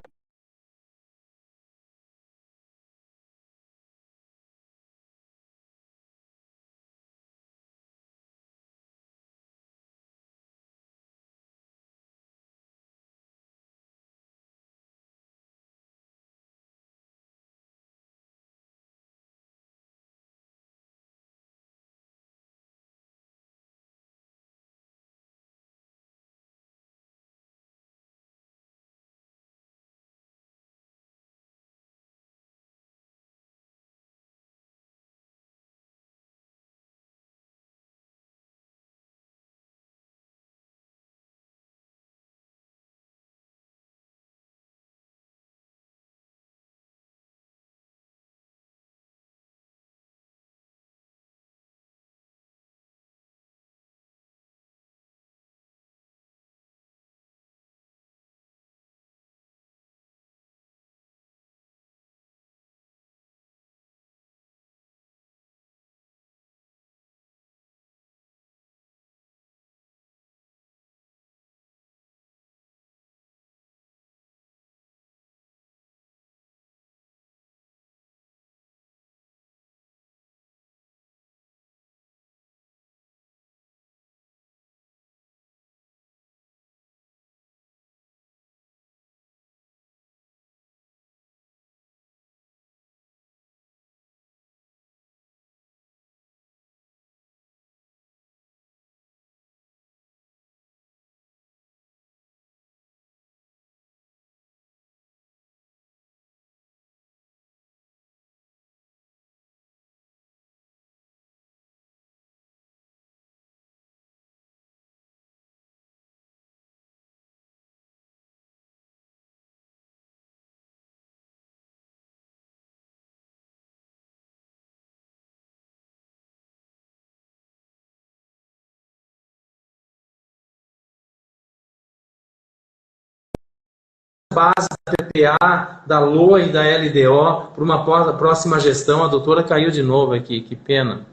base da PPA, da LOA e da LDO para uma próxima gestão. A doutora caiu de novo aqui, que pena.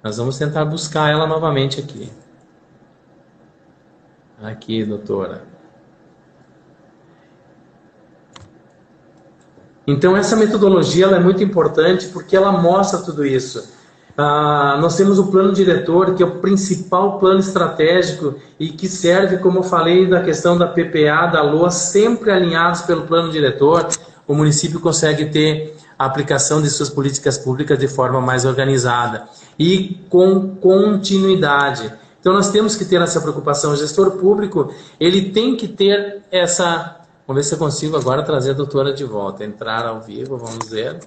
Nós vamos tentar buscar ela novamente aqui. Aqui, doutora. Então, essa metodologia ela é muito importante porque ela mostra tudo isso. Nós temos o plano diretor, que é o principal plano estratégico e que serve, como eu falei, da questão da PPA, da LOA, sempre alinhados pelo plano diretor. O município consegue ter a aplicação de suas políticas públicas de forma mais organizada e com continuidade. Então, nós temos que ter essa preocupação. O gestor público, ele tem que ter essa... Vamos ver se eu consigo agora trazer a doutora de volta. Entrar ao vivo, vamos ver.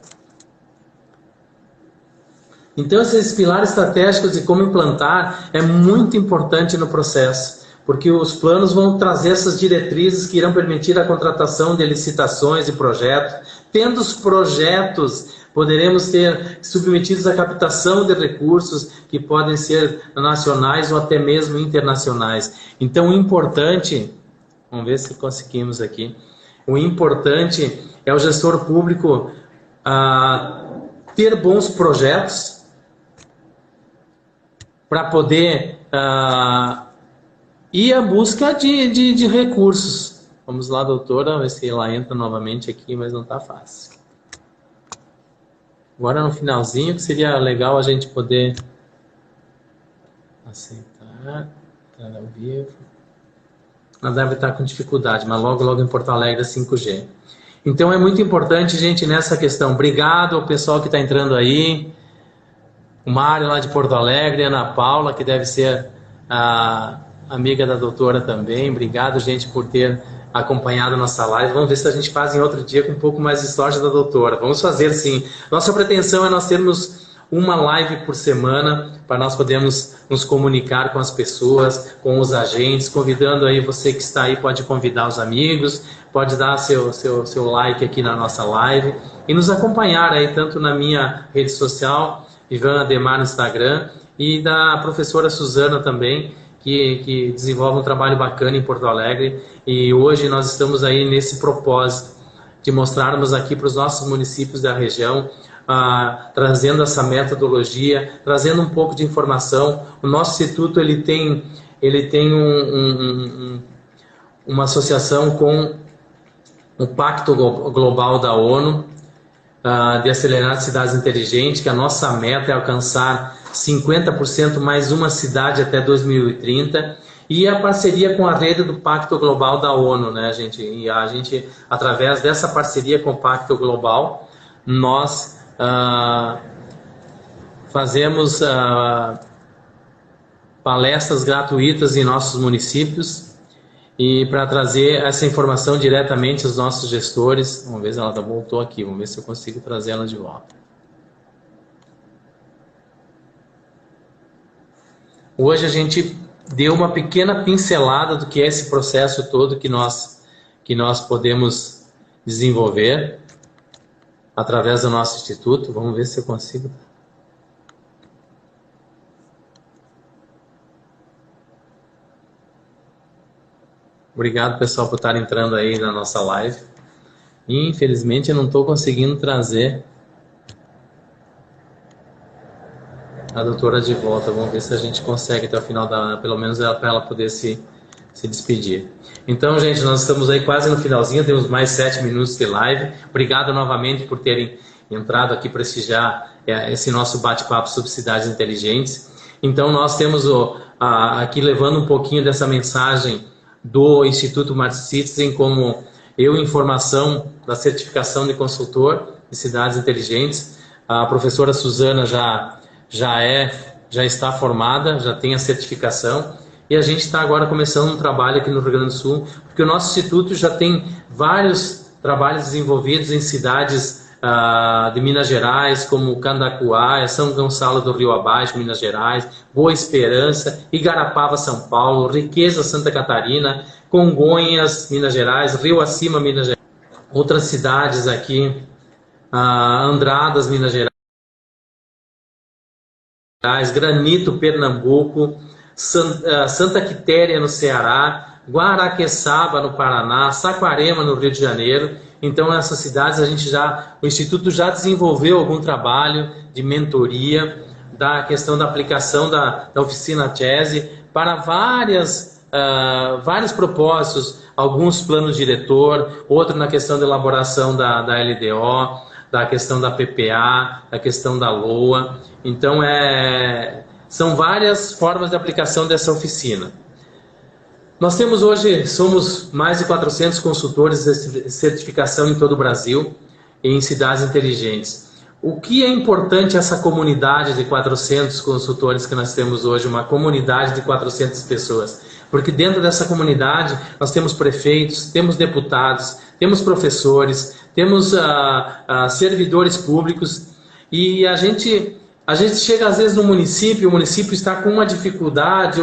Então, esses pilares estratégicos de como implantar é muito importante no processo, porque os planos vão trazer essas diretrizes que irão permitir a contratação de licitações e projetos. Tendo os projetos, poderemos ter submetidos à captação de recursos que podem ser nacionais ou até mesmo internacionais. Então, o importante, vamos ver se conseguimos aqui, o importante é o gestor público ter bons projetos, para poder ir à busca de recursos. Vamos lá, doutora, ver se ela entra novamente aqui, mas não está fácil. Agora no finalzinho, que seria legal a gente poder aceitar, entrar ao vivo. Ela deve estar com dificuldade, mas logo em Porto Alegre é 5G. Então é muito importante, gente, nessa questão. Obrigado ao pessoal que está entrando aí. O Mário lá de Porto Alegre, a Ana Paula, que deve ser a amiga da doutora também. Obrigado, gente, por ter acompanhado a nossa live. Vamos ver se a gente faz em outro dia com um pouco mais de história da doutora. Vamos fazer, sim. Nossa pretensão é nós termos uma live por semana para nós podermos nos comunicar com as pessoas, com os agentes, convidando aí você que está aí, pode convidar os amigos, pode dar seu like aqui na nossa live e nos acompanhar aí tanto na minha rede social, Ivan Ademar no Instagram, e da professora Suzana também, que desenvolve um trabalho bacana em Porto Alegre. E hoje nós estamos aí nesse propósito de mostrarmos aqui para os nossos municípios da região, trazendo essa metodologia, trazendo um pouco de informação. O nosso instituto ele tem uma associação com o Pacto Global da ONU de acelerar cidades inteligentes, que a nossa meta é alcançar 50% mais uma cidade até 2030, e a parceria com a rede do Pacto Global da ONU, né, gente? E a gente, através dessa parceria com o Pacto Global, nós fazemos palestras gratuitas em nossos municípios, e para trazer essa informação diretamente aos nossos gestores. Vamos ver se ela voltou aqui, vamos ver se eu consigo trazer ela de volta. Hoje a gente deu uma pequena pincelada do que é esse processo todo que nós podemos desenvolver através do nosso instituto. Vamos ver se eu consigo. Obrigado, pessoal, por estar entrando aí na nossa live. Infelizmente, eu não estou conseguindo trazer a doutora de volta. Vamos ver se a gente consegue até o final pelo menos para ela poder se despedir. Então, gente, nós estamos aí quase no finalzinho, temos mais 7 minutos de live. Obrigado novamente por terem entrado aqui prestigiar esse nosso bate-papo sobre cidades inteligentes. Então, nós temos aqui levando um pouquinho dessa mensagem do Instituto Smart Citizen, como em formação da certificação de consultor de cidades inteligentes. A professora Suzana já está formada, já tem a certificação, e a gente está agora começando um trabalho aqui no Rio Grande do Sul, porque o nosso instituto já tem vários trabalhos desenvolvidos em cidades de Minas Gerais, como Candacuá, São Gonçalo do Rio Abaixo, Minas Gerais, Boa Esperança, Igarapava, São Paulo, Riqueza, Santa Catarina, Congonhas, Minas Gerais, Rio Acima, Minas Gerais, outras cidades aqui, Andradas, Minas Gerais, Granito, Pernambuco, Santa Quitéria, no Ceará, Guaraqueçaba, no Paraná, Saquarema, no Rio de Janeiro. Então, nessas cidades, o Instituto já desenvolveu algum trabalho de mentoria da questão da aplicação da oficina Chese para vários propósitos, alguns planos diretor, outro na questão da elaboração da LDO, da questão da PPA, da questão da LOA. Então, são várias formas de aplicação dessa oficina. Nós temos hoje, somos mais de 400 consultores de certificação em todo o Brasil, em cidades inteligentes. O que é importante essa comunidade de 400 consultores que nós temos hoje, uma comunidade de 400 pessoas? Porque dentro dessa comunidade nós temos prefeitos, temos deputados, temos professores, temos servidores públicos, e a gente chega às vezes no município, o município está com uma dificuldade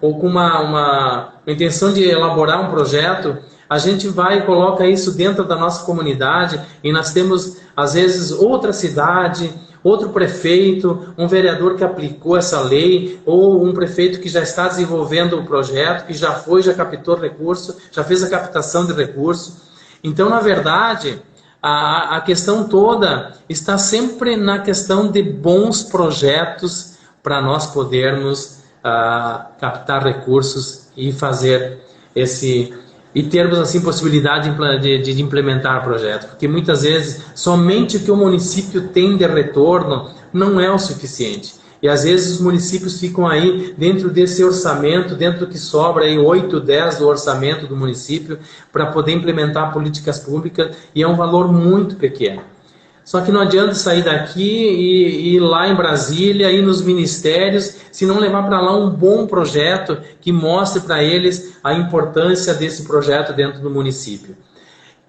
ou com uma intenção de elaborar um projeto, a gente vai e coloca isso dentro da nossa comunidade, e nós temos às vezes outra cidade, outro prefeito, um vereador que aplicou essa lei, ou um prefeito que já está desenvolvendo o projeto, que já captou recurso, já fez a captação de recurso. Então, na verdade, a questão toda está sempre na questão de bons projetos para nós podermos captar recursos e fazer e termos assim possibilidade de implementar projetos, porque muitas vezes somente o que o município tem de retorno não é o suficiente. E às vezes os municípios ficam aí dentro desse orçamento, dentro do que sobra aí 8, 10 do orçamento do município para poder implementar políticas públicas, e é um valor muito pequeno. Só que não adianta sair daqui e ir lá em Brasília, ir nos ministérios, se não levar para lá um bom projeto que mostre para eles a importância desse projeto dentro do município.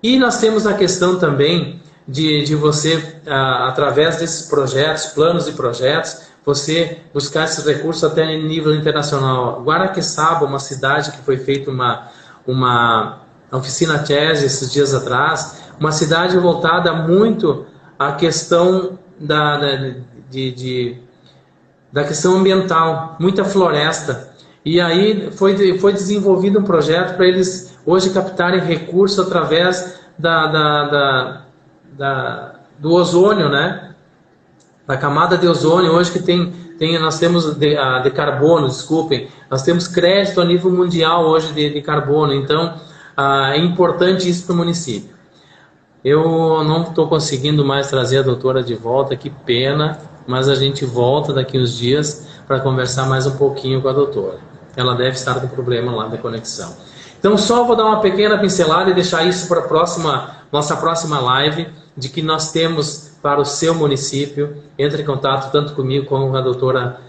E nós temos a questão também de você, através desses projetos, planos e projetos, você buscar esses recursos até em nível internacional. Guaraqueçaba, uma cidade que foi feita uma oficina CHESS esses dias atrás, uma cidade voltada muito à questão da questão ambiental, muita floresta. E aí foi desenvolvido um projeto para eles hoje captarem recursos através do ozônio, né? Da camada de ozônio, hoje que nós temos de carbono, desculpem, nós temos crédito a nível mundial hoje de carbono, então é importante isso para o município. Eu não estou conseguindo mais trazer a doutora de volta, que pena, mas a gente volta daqui uns dias para conversar mais um pouquinho com a doutora. Ela deve estar com problema lá da conexão. Então só vou dar uma pequena pincelada e deixar isso para nossa próxima live, de que nós temos para o seu município. Entre em contato tanto comigo como com a doutora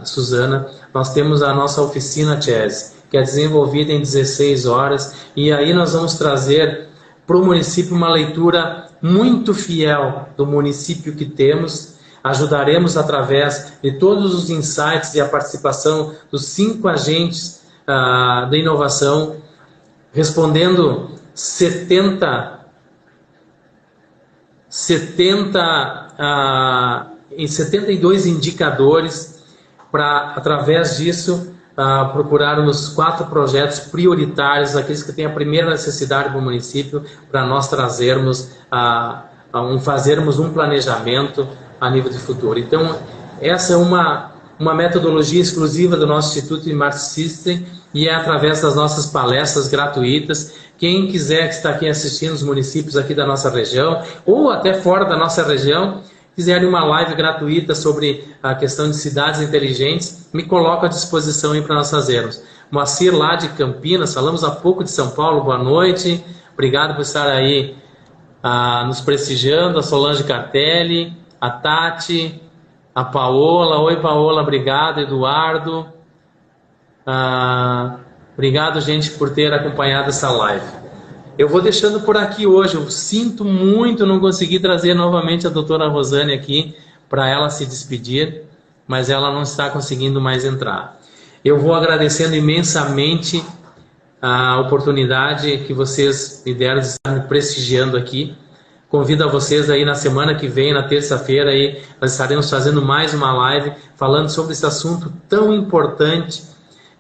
Suzana. Nós temos a nossa oficina CHESS, que é desenvolvida em 16 horas, e aí nós vamos trazer para o município uma leitura muito fiel do município que temos. Ajudaremos através de todos os insights e a participação dos 5 agentes da inovação, respondendo 72 indicadores, para, através disso, procurarmos 4 projetos prioritários, aqueles que têm a primeira necessidade para o município, para nós trazermos, fazermos um planejamento a nível de futuro. Então, essa é uma metodologia exclusiva do nosso Instituto Smart System, e é através das nossas palestras gratuitas. Quem quiser, que está aqui assistindo os municípios aqui da nossa região, ou até fora da nossa região, quiserem uma live gratuita sobre a questão de cidades inteligentes, me coloco à disposição aí para nós fazermos. Moacir, lá de Campinas, falamos há pouco de São Paulo, boa noite. Obrigado por estar aí nos prestigiando. A Solange Cartelli, a Tati, a Paola. Oi, Paola, obrigado. Eduardo. Obrigado, gente, por ter acompanhado essa live. Eu vou deixando por aqui hoje. Eu sinto muito não conseguir trazer novamente a doutora Rosane aqui para ela se despedir, mas ela não está conseguindo mais entrar. Eu vou agradecendo imensamente a oportunidade que vocês me deram de estar me prestigiando aqui. Convido a vocês aí na semana que vem, na terça-feira, aí nós estaremos fazendo mais uma live falando sobre esse assunto tão importante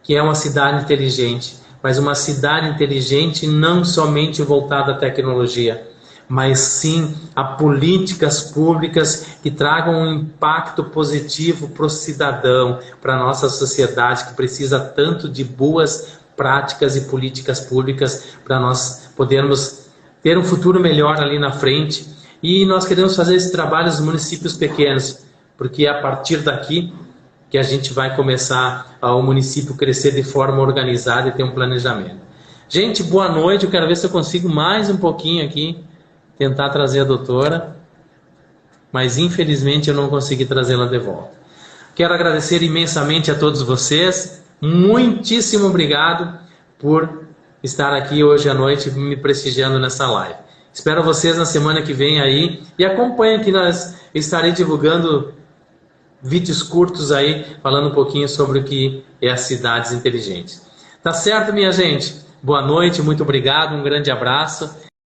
que é uma cidade inteligente. Mas uma cidade inteligente não somente voltada à tecnologia, mas sim a políticas públicas que tragam um impacto positivo para o cidadão, para a nossa sociedade, que precisa tanto de boas práticas e políticas públicas para nós podermos ter um futuro melhor ali na frente. E nós queremos fazer esse trabalho nos municípios pequenos, porque é a partir daqui que a gente vai começar o município crescer de forma organizada e ter um planejamento. Gente, boa noite. Eu quero ver se eu consigo mais um pouquinho aqui tentar trazer a doutora, mas infelizmente eu não consegui trazê-la de volta. Quero agradecer imensamente a todos vocês. Muitíssimo obrigado por estar aqui hoje à noite me prestigiando nessa live. Espero vocês na semana que vem aí, e acompanhem que nós estarei divulgando vídeos curtos aí, falando um pouquinho sobre o que é as cidades inteligentes. Tá certo, minha gente? Boa noite, muito obrigado, um grande abraço.